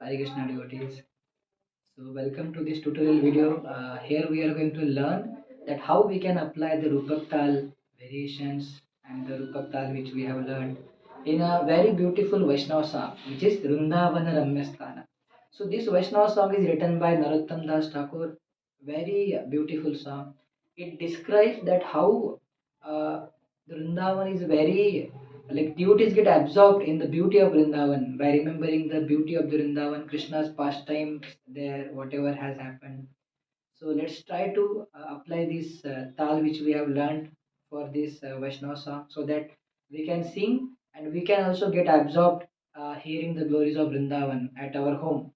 Hare Krishna devotees. So welcome to this tutorial video. Here we are going to learn that how we can apply the Roopak Taal variations and the Roopak Taal which we have learned in a very beautiful Vaishnava song which is Vrindavan ramya sthan. So this Vaishnava song is written by Narottam Das Thakur. Very beautiful song. It describes that how the Vrindavan is very like devotees get absorbed in the beauty of Vrindavan by remembering the beauty of the Vrindavan, Krishna's pastimes there, whatever has happened. So let's try to apply this tal which we have learned for this Vaishnava song so that we can sing and we can also get absorbed hearing the glories of Vrindavan at our home.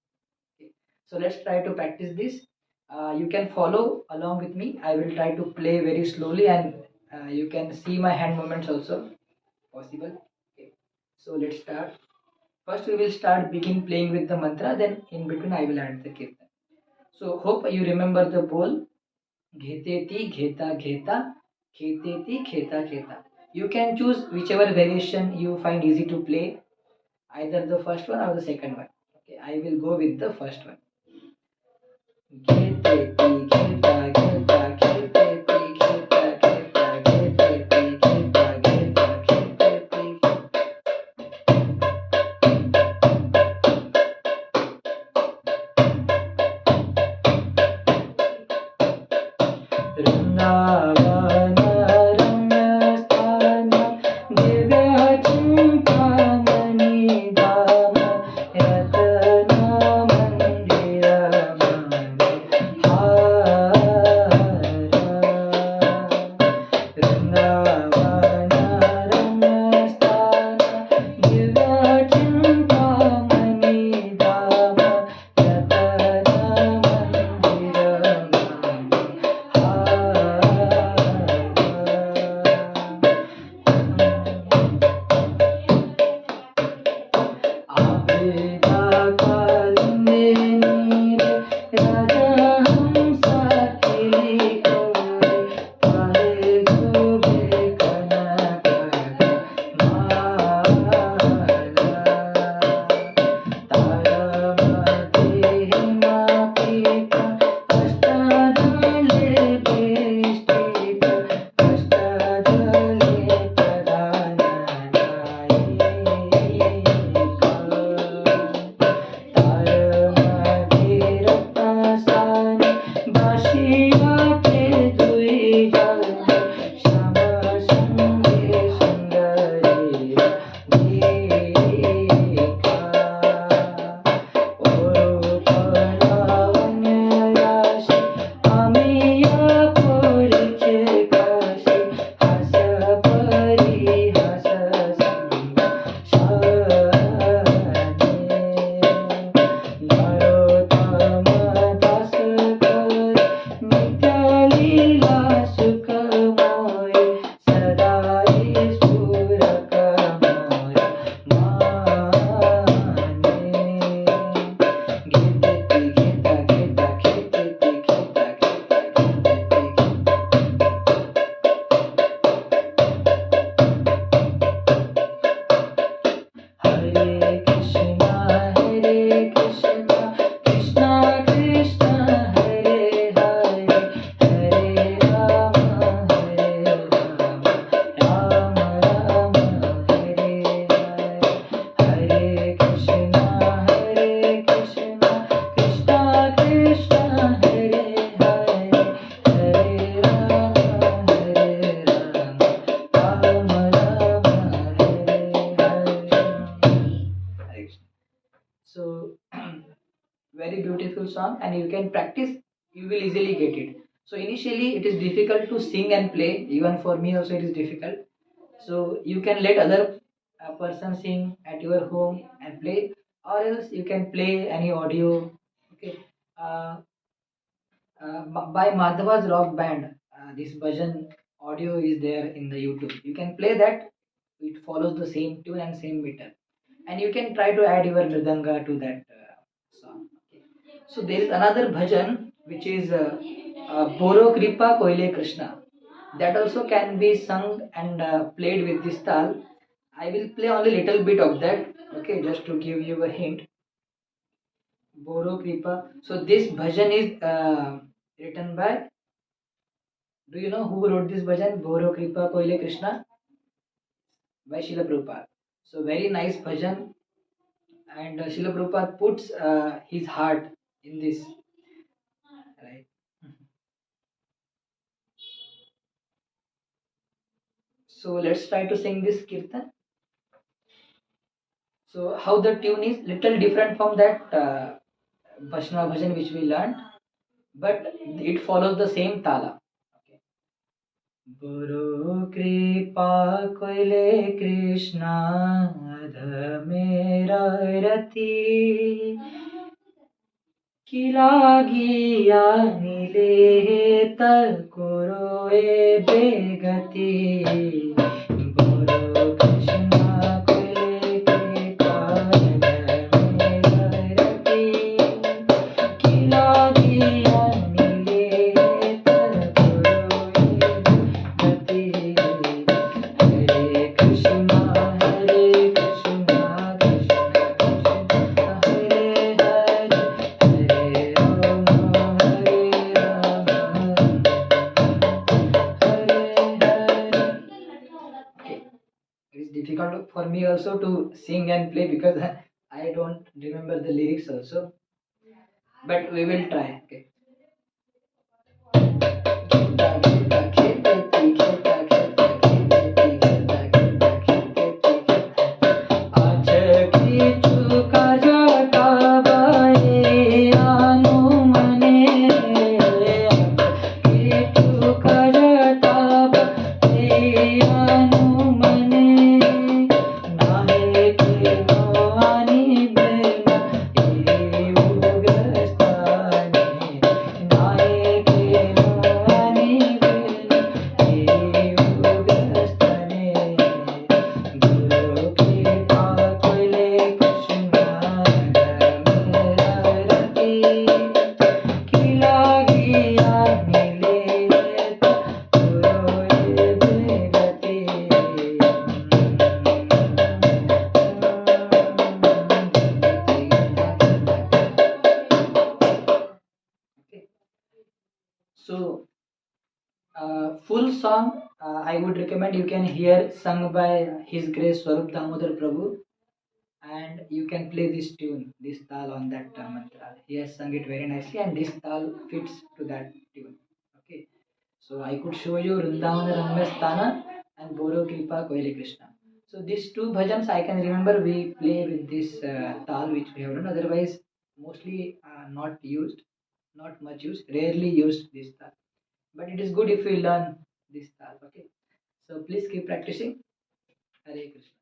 Okay. So let's try to practice this. You can follow along with me. I will try to play very slowly and you can see my hand movements also possible. Okay. So let's start. First we will start begin playing with the mantra, then in between I will add the kirtan. So hope you remember the bowl. Ghete ti gheta gheta, khete ti kheta kheta. You can choose whichever variation you find easy to play, either the first one or the second one. Okay, I will go with the first one. Ghete ti gheta gheta, khete ti gheta gheta, ghete ti gheta gheta, khete ti. Vrindavan ramya sthan, divya chintamani dham, ratna mandira mani hara. Vrindavan ramya sthan, divya chintamani dham, ratna mandira mani Hare Krishna, Krishna Krishna, Hare Hare, Hare Rama, Hare Rama, Rama Rama, Hare Hare. Hare Krishna, Krishna Krishna, Hare Hare, Hare Rama, Hare Rama, Rama Rama, Hare Hare. So very beautiful song and you can practice, you will easily get it. So initially it is difficult to sing and play, even for me also it is difficult. So you can let other person sing at your home and play, or else you can play any audio. Okay. uh, by Madhava's rock band, this bhajan audio is there in the YouTube. You can play that. It follows the same tune and same meter, and you can try to add your mridanga to that song. Okay. So there is another bhajan which is Boro kripa koile Krishna. That also can be sung and played with this tal. I will play only little bit of that. Okay, just to give you a hint. Boro kripa. So this bhajan is written by. Do you know who wrote this bhajan? Boro kripa koile Krishna by Srila Prabhupada. So very nice bhajan, and Srila Prabhupada puts his heart in this, right? So let's try to sing this kirtan. So how the tune is little different from that Vaishnava bhajan which we learned, but it follows the same tala. Okay. Boro kripa koile Krishna adhamera rati किलागिया नीले तकोरो ए बेगति बोरो कृष्णा कोले के कारण में रति किलागिया नीले तकोरो ए बेगति हरे Krishna Krishna Krishna Hare Hare Hare Ram Okay. It is difficult for me also to sing and play because I don't remember the lyrics also, but we will try. Okay. आज किछु काज काबाए आनु मने किछु काज काबाए आनु मने नाहे के आनी बेना ए उगस्ताने नाहे के आनी बेना ए उगस्ताने गुरु कृपा कोइले कृष्णा मेरा रति खिला गया मिले गुरु बेगति So full song I would recommend you can hear sung by His Grace Swarup Damodar Prabhu, and you can play this tune, this tal on that mantra. He has sung it very nicely, and this tal fits to that tune. Okay, so I could show you Vrindavan ramya sthana and Boro kripa koile Krishna. So these two bhajans I can remember we play with this tal which we have done. Otherwise, mostly not used, not much used, rarely used this tal. But it is good if we learn this tal. Okay, so please keep practicing. Hare Krishna.